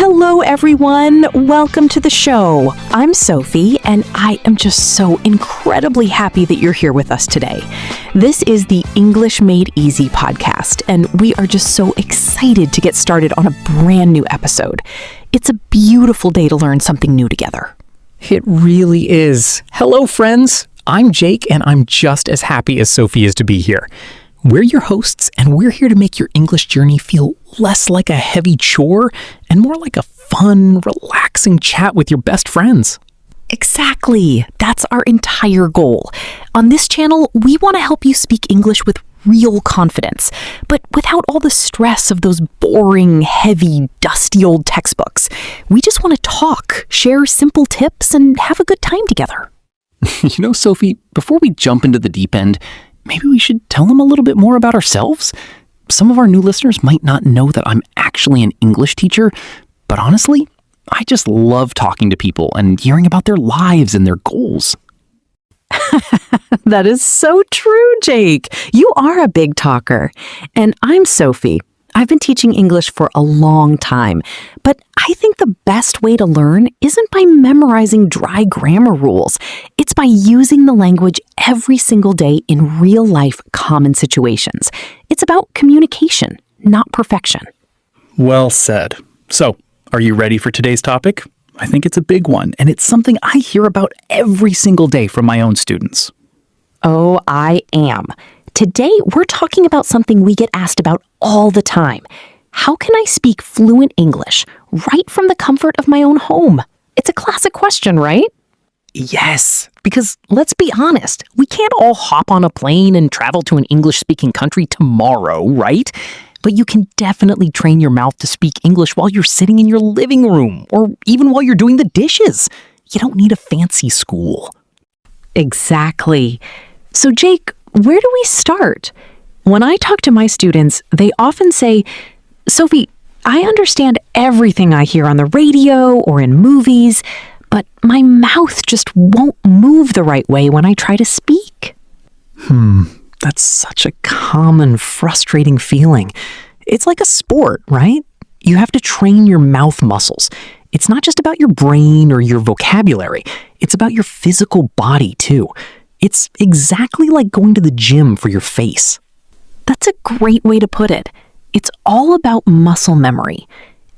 Hello, everyone. Welcome to the show. I'm Sophie, and I am just so incredibly happy that you're here with us today. This is the English Made Easy podcast, and we are just so excited to get started on a brand new episode. It's a beautiful day to learn something new together. It really is. Hello, friends. I'm Jake, and I'm just as happy as Sophie is to be here. We're your hosts, and we're here to make your English journey feel less like a heavy chore and more like a fun, relaxing chat with your best friends. Exactly. That's our entire goal. On this channel, we want to help you speak English with real confidence, but without all the stress of those boring, heavy, dusty old textbooks. We just want to talk, share simple tips, and have a good time together. You know, Sophie, before we jump into the deep end, maybe we should tell them a little bit more about ourselves. Some of our new listeners might not know that I'm actually an English teacher, but honestly, I just love talking to people and hearing about their lives and their goals. That is so true, Jake. You are a big talker. And I'm Sophie. I've been teaching English for a long time, but I think the best way to learn isn't by memorizing dry grammar rules. It's by using the language every single day in real-life common situations. It's about communication, not perfection. Well said. So, are you ready for today's topic? I think it's a big one, and it's something I hear about every single day from my own students. Oh, I am. Today, we're talking about something we get asked about all the time. How can I speak fluent English right from the comfort of my own home? It's a classic question, right? Yes, Because let's be honest, we can't all hop on a plane and travel to an English-speaking country tomorrow, right? But you can definitely train your mouth to speak English while you're sitting in your living room or even while you're doing the dishes. You don't need a fancy school. Exactly. So, Jake, where do we start? When I talk to my students, they often say, Sophie, I understand everything I hear on the radio or in movies, but my mouth just won't move the right way when I try to speak. That's such a common, frustrating feeling. It's like a sport, right? You have to train your mouth muscles. It's not just about your brain or your vocabulary. It's about your physical body, too. It's exactly like going to the gym for your face. That's a great way to put it. It's all about muscle memory.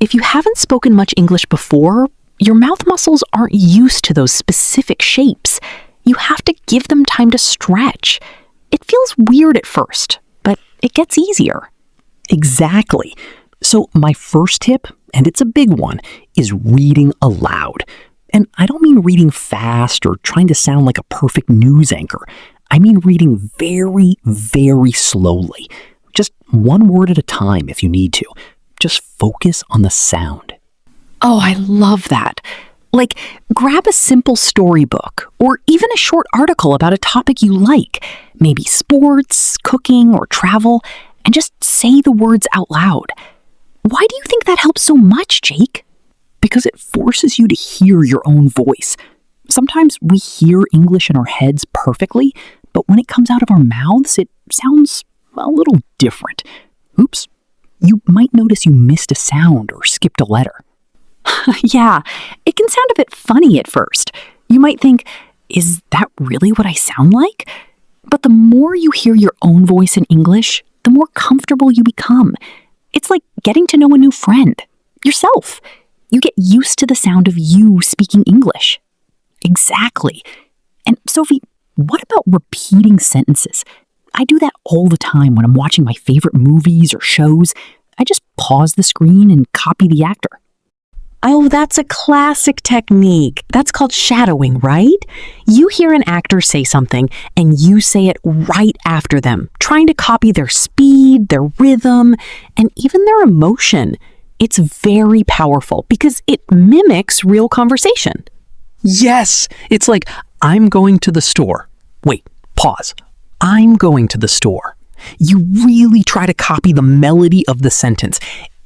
If you haven't spoken much English before, your mouth muscles aren't used to those specific shapes. You have to give them time to stretch. It feels weird at first, but it gets easier. Exactly. So my first tip, and it's a big one, is reading aloud. And I don't mean reading fast or trying to sound like a perfect news anchor. I mean reading very, very slowly. Just one word at a time if you need to. Just focus on the sound. Oh, I love that. Like, grab a simple storybook or even a short article about a topic you like, maybe sports, cooking, or travel, and just say the words out loud. Why do you think that helps so much, Jake? Because it forces you to hear your own voice. Sometimes we hear English in our heads perfectly, but when it comes out of our mouths, it sounds a little different. Oops, you might notice you missed a sound or skipped a letter. Yeah, it can sound a bit funny at first. You might think, is that really what I sound like? But the more you hear your own voice in English, the more comfortable you become. It's like getting to know a new friend, yourself. You get used to the sound of you speaking English. Exactly. And Sophie, what about repeating sentences? I do that all the time when I'm watching my favorite movies or shows. I just pause the screen and copy the actor. Oh, that's a classic technique. That's called shadowing, right? You hear an actor say something and you say it right after them, trying to copy their speed, their rhythm, and even their emotion. It's very powerful because it mimics real conversation. Yes! It's like, I'm going to the store. Wait, pause. I'm going to the store. You really try to copy the melody of the sentence.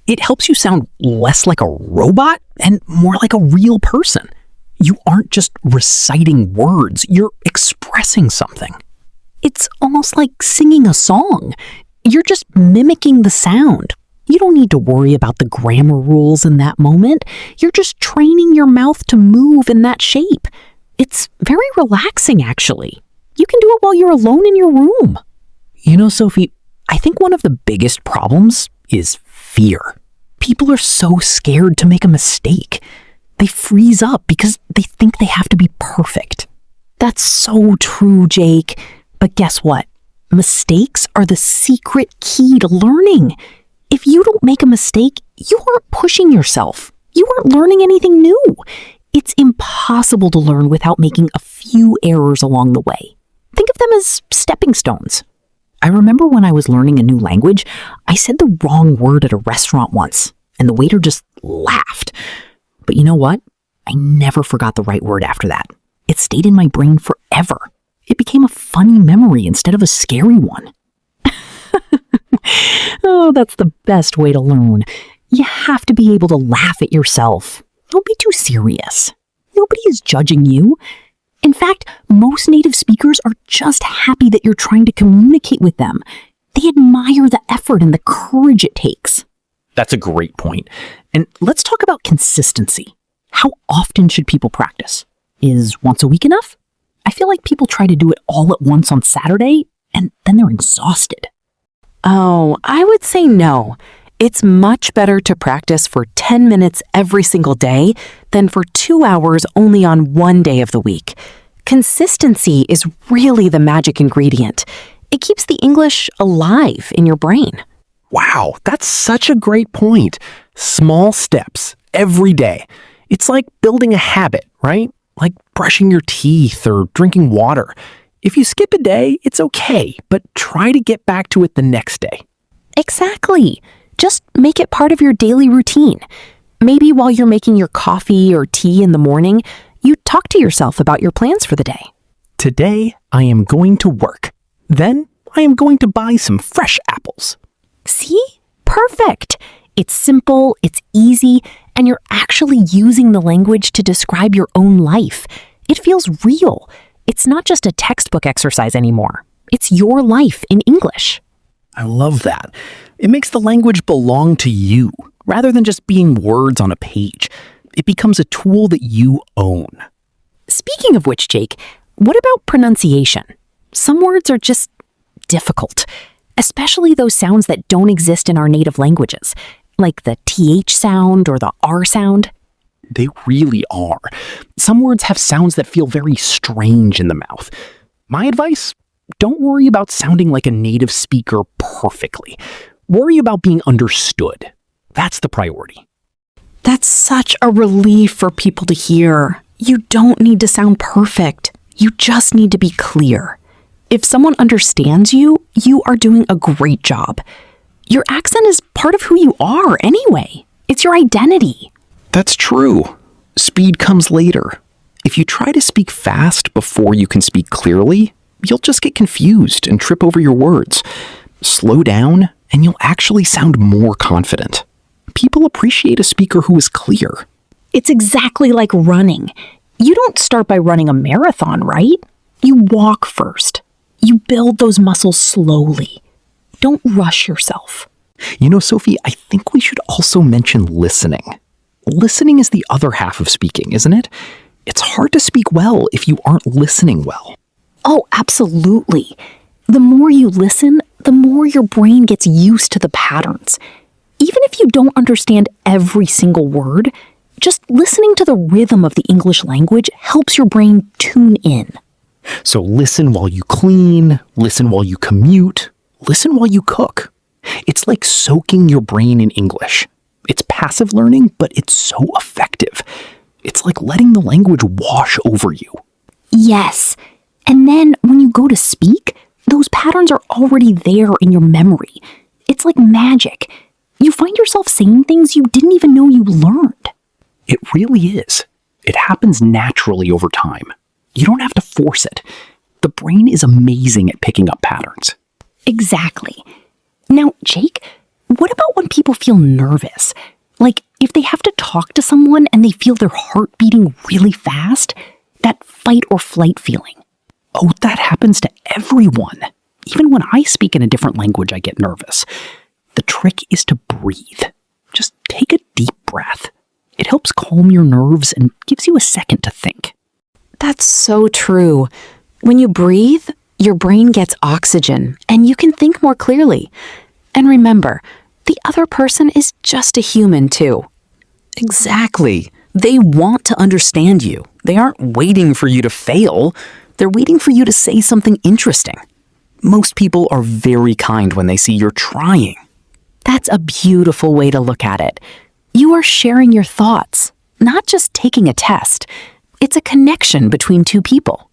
It helps you sound less like a robot and more like a real person. You aren't just reciting words, you're expressing something. It's almost like singing a song. You're just mimicking the sound, You don't need to worry about the grammar rules in that moment. You're just training your mouth to move in that shape. It's very relaxing, actually. You can do it while you're alone in your room. You know, Sophie, I think one of the biggest problems is fear. People are so scared to make a mistake. They freeze up because they think they have to be perfect. That's so true, Jake. But guess what? Mistakes are the secret key to learning. If you don't make a mistake, you aren't pushing yourself. You aren't learning anything new. It's impossible to learn without making a few errors along the way. Think of them as stepping stones. I remember when I was learning a new language, I said the wrong word at a restaurant once, and the waiter just laughed. But you know what? I never forgot the right word after that. It stayed in my brain forever. It became a funny memory instead of a scary one. Oh, that's the best way to learn. You have to be able to laugh at yourself. Don't be too serious. Nobody is judging you. In fact, most native speakers are just happy that you're trying to communicate with them. They admire the effort and the courage it takes. That's a great point. And let's talk about consistency. How often should people practice? Is once a week enough? I feel like people try to do it all at once on Saturday, and then they're exhausted. Oh, I would say no. It's much better to practice for 10 minutes every single day than for 2 hours only on one day of the week. Consistency is really the magic ingredient. It keeps the English alive in your brain. Wow, that's such a great point. Small steps every day. It's like building a habit, right? Like brushing your teeth or drinking water. If you skip a day, it's okay, but try to get back to it the next day. Exactly. Just make it part of your daily routine. Maybe while you're making your coffee or tea in the morning, you talk to yourself about your plans for the day. Today, I am going to work. Then, I am going to buy some fresh apples. See? Perfect. It's simple, it's easy, and you're actually using the language to describe your own life. It feels real. It's not just a textbook exercise anymore. It's your life in English. I love that. It makes the language belong to you, rather than just being words on a page. It becomes a tool that you own. Speaking of which, Jake, what about pronunciation? Some words are just difficult, especially those sounds that don't exist in our native languages, like the TH sound or the R sound. They really are. Some words have sounds that feel very strange in the mouth. My advice? Don't worry about sounding like a native speaker perfectly. Worry about being understood. That's the priority. That's such a relief for people to hear. You don't need to sound perfect. You just need to be clear. If someone understands you, you are doing a great job. Your accent is part of who you are anyway. It's your identity. That's true. Speed comes later. If you try to speak fast before you can speak clearly, you'll just get confused and trip over your words. Slow down, and you'll actually sound more confident. People appreciate a speaker who is clear. It's exactly like running. You don't start by running a marathon, right? You walk first. You build those muscles slowly. Don't rush yourself. You know, Sophie, I think we should also mention listening. Listening is the other half of speaking, isn't it? It's hard to speak well if you aren't listening well. Oh, absolutely. The more you listen, the more your brain gets used to the patterns. Even if you don't understand every single word, just listening to the rhythm of the English language helps your brain tune in. So listen while you clean, listen while you commute, listen while you cook. It's like soaking your brain in English. It's passive learning, but it's so effective. It's like letting the language wash over you. Yes. And then when you go to speak, those patterns are already there in your memory. It's like magic. You find yourself saying things you didn't even know you learned. It really is. It happens naturally over time. You don't have to force it. The brain is amazing at picking up patterns. Exactly. Now, Jake, what about when people feel nervous? Like if they have to talk to someone and they feel their heart beating really fast? That fight or flight feeling. Oh, that happens to everyone. Even when I speak in a different language, I get nervous. The trick is to breathe. Just take a deep breath. It helps calm your nerves and gives you a second to think. That's so true. When you breathe, your brain gets oxygen and you can think more clearly. And remember, the other person is just a human too. Exactly. They want to understand you. They aren't waiting for you to fail. They're waiting for you to say something interesting. Most people are very kind when they see you're trying. That's a beautiful way to look at it. You are sharing your thoughts, not just taking a test. It's a connection between two people.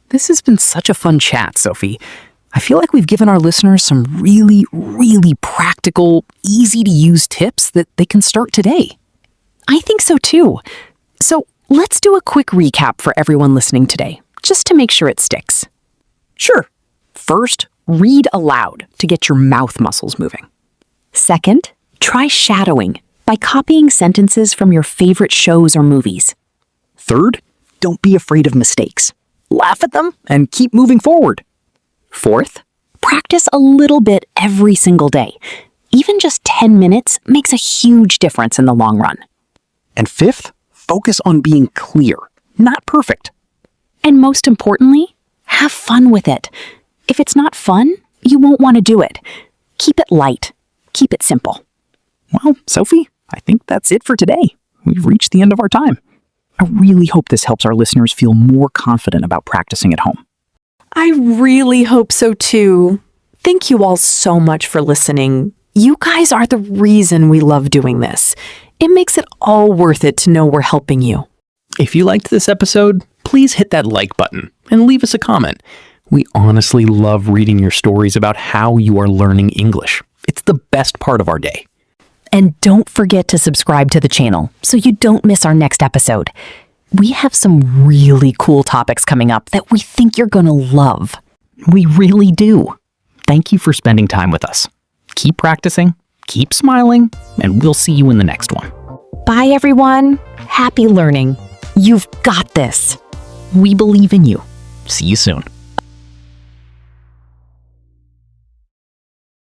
This has been such a fun chat, Sophie. I feel like we've given our listeners some really, really practical, easy-to-use tips that they can start today. I think so too. So let's do a quick recap for everyone listening today, just to make sure it sticks. Sure. First, read aloud to get your mouth muscles moving. Second, try shadowing by copying sentences from your favorite shows or movies. Third, don't be afraid of mistakes. Laugh at them and keep moving forward. Fourth, practice a little bit every single day. Even just 10 minutes makes a huge difference in the long run. And fifth, focus on being clear, not perfect. And most importantly, have fun with it. If it's not fun, you won't want to do it. Keep it light. Keep it simple. Well, Sophie, I think that's it for today. We've reached the end of our time. I really hope this helps our listeners feel more confident about practicing at home. I really hope so too. Thank you all so much for listening. You guys are the reason we love doing this. It makes it all worth it to know we're helping you. If you liked this episode, please hit that like button and leave us a comment. We honestly love reading your stories about how you are learning English. It's the best part of our day. And don't forget to subscribe to the channel so you don't miss our next episode. We have some really cool topics coming up that we think you're going to love. We really do. Thank you for spending time with us. Keep practicing, keep smiling, and we'll see you in the next one. Bye, everyone. Happy learning. You've got this. We believe in you. See you soon.